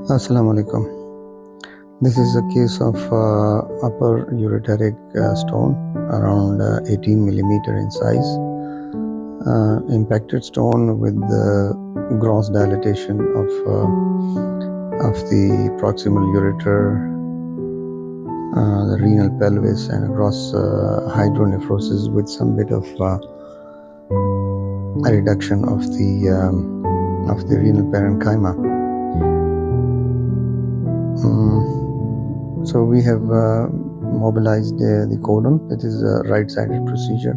Assalamu alaikum. This is a case of upper ureteric stone around 18 millimeter in size. Impacted stone with the gross dilatation of the proximal ureter, the renal pelvis, and gross hydronephrosis with some bit of a reduction of the renal parenchyma. So we have mobilized the colon. It is a right-sided procedure,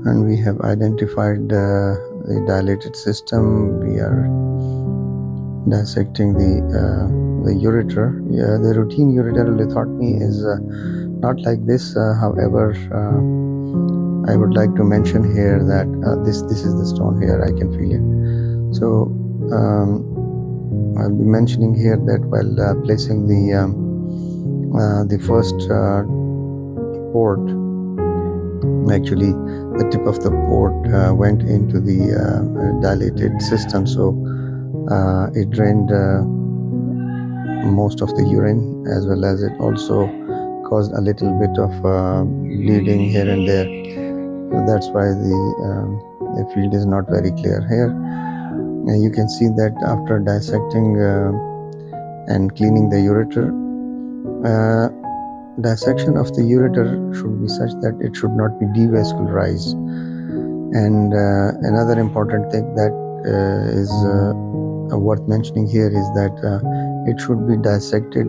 and we have identified the dilated system. We are dissecting the ureter. The routine ureterolithotomy is not like this. However, I would like to mention here that this is the stone here. I can feel it. So I'll be mentioning here that while placing the first port, actually the tip of the port went into the dilated system, so it drained most of the urine, as well as it also caused a little bit of bleeding here and there. So that's why the field is not very clear here. You can see that after dissecting and cleaning the ureter, dissection of the ureter should be such that it should not be devascularized. And another important thing that is worth mentioning here is that it should be dissected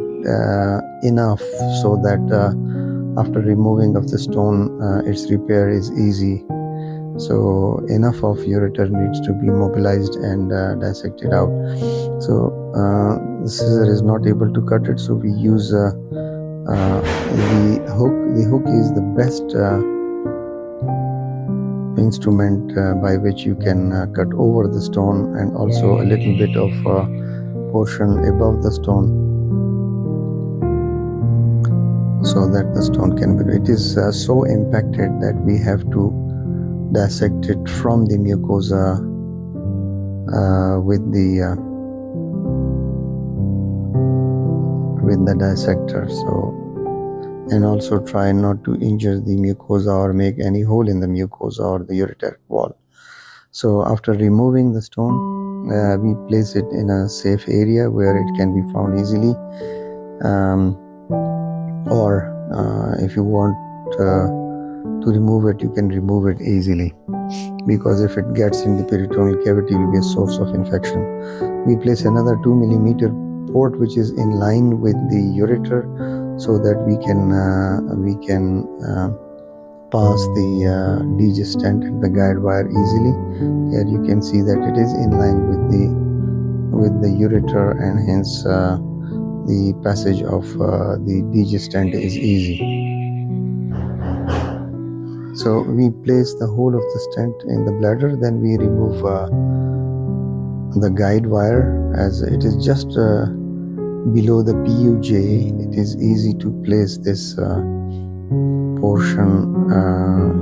enough so that after removing of the stone, its repair is easy. So enough of ureter needs to be mobilized and dissected out. So the scissor is not able to cut it, so we use the hook. The hook is the best instrument by which you can cut over the stone, and also a little bit of portion above the stone, so that the stone can be. It is so impacted that we have to dissect it from the mucosa with the dissector. So, and also try not to injure the mucosa or make any hole in the mucosa or the ureteric wall. So after removing the stone, we place it in a safe area where it can be found easily, or if you want to remove it, you can remove it easily, because if it gets in the peritoneal cavity, it will be a source of infection. We place another 2 millimeter port which is in line with the ureter, so that we can pass the DJ stent and the guide wire easily. Here you can see that it is in line with the ureter, and hence the passage of the DJ stent is easy. So we place the whole of the stent in the bladder, then we remove the guide wire, as it is just below the PUJ. It is easy to place this portion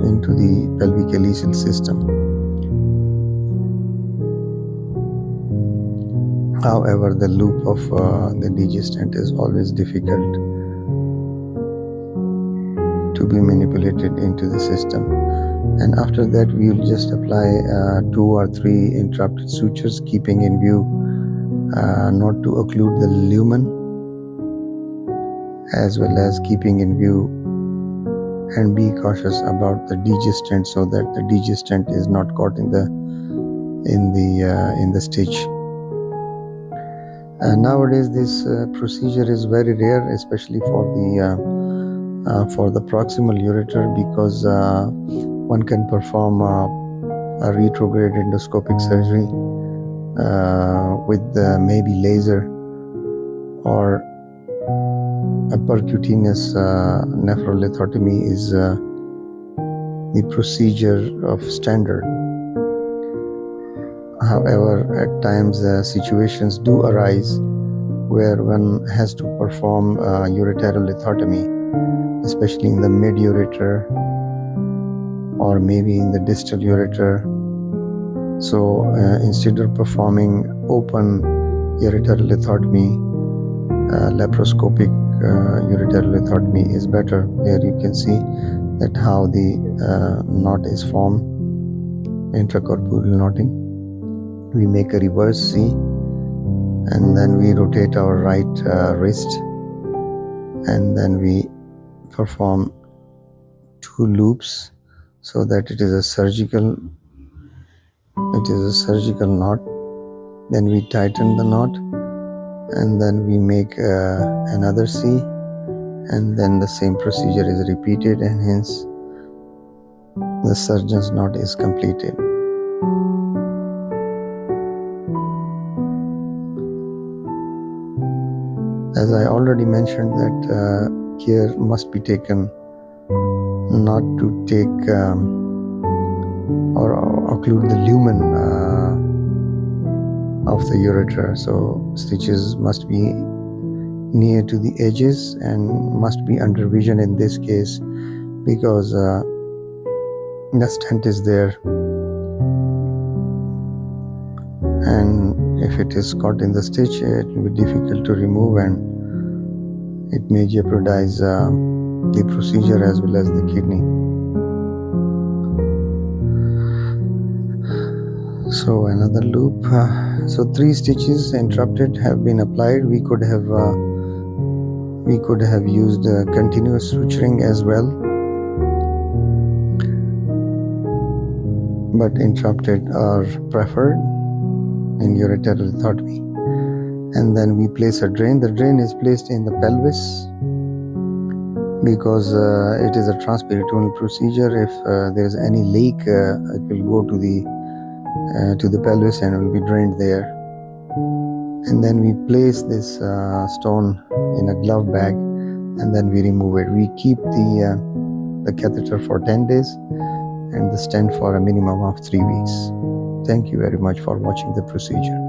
into the pelvic ileal system. However, the loop of the DJ stent is always difficult to be manipulated into the system. And after that, we will just apply 2 or 3 interrupted sutures, keeping in view not to occlude the lumen, as well as keeping in view and be cautious about the DJ stent, so that the DJ stent is not caught in the stitch. And nowadays, this procedure is very rare, especially for the proximal ureter, because one can perform a retrograde endoscopic surgery with maybe laser, or a percutaneous nephrolithotomy is the procedure of standard. However, at times situations do arise where one has to perform ureterolithotomy, especially in the mid-ureter or maybe in the distal ureter. So instead of performing open ureterolithotomy, laparoscopic ureterolithotomy is better. Here you can see that how the knot is formed, intracorporeal knotting. We make a reverse C, and then we rotate our right wrist, and then we perform 2 loops so that it is a surgical knot. Then we tighten the knot, and then we make another C, and then the same procedure is repeated, and hence the surgeon's knot is completed. As I already mentioned that care must be taken not to take or occlude the lumen of the ureter. So stitches must be near to the edges and must be under vision in this case, because the stent is there, and if it is caught in the stitch, it will be difficult to remove, and it may jeopardize the procedure as well as the kidney. So another loop. So 3 stitches interrupted have been applied. We could have used continuous suturing as well, but interrupted are preferred in ureterolithotomy. And then we place a drain. The drain is placed in the pelvis because it is a transperitoneal procedure. If there is any leak, it will go to the pelvis and will be drained there. And then we place this stone in a glove bag, and then we remove it. We keep the catheter for 10 days and the stent for a minimum of 3 weeks. Thank you very much for watching the procedure.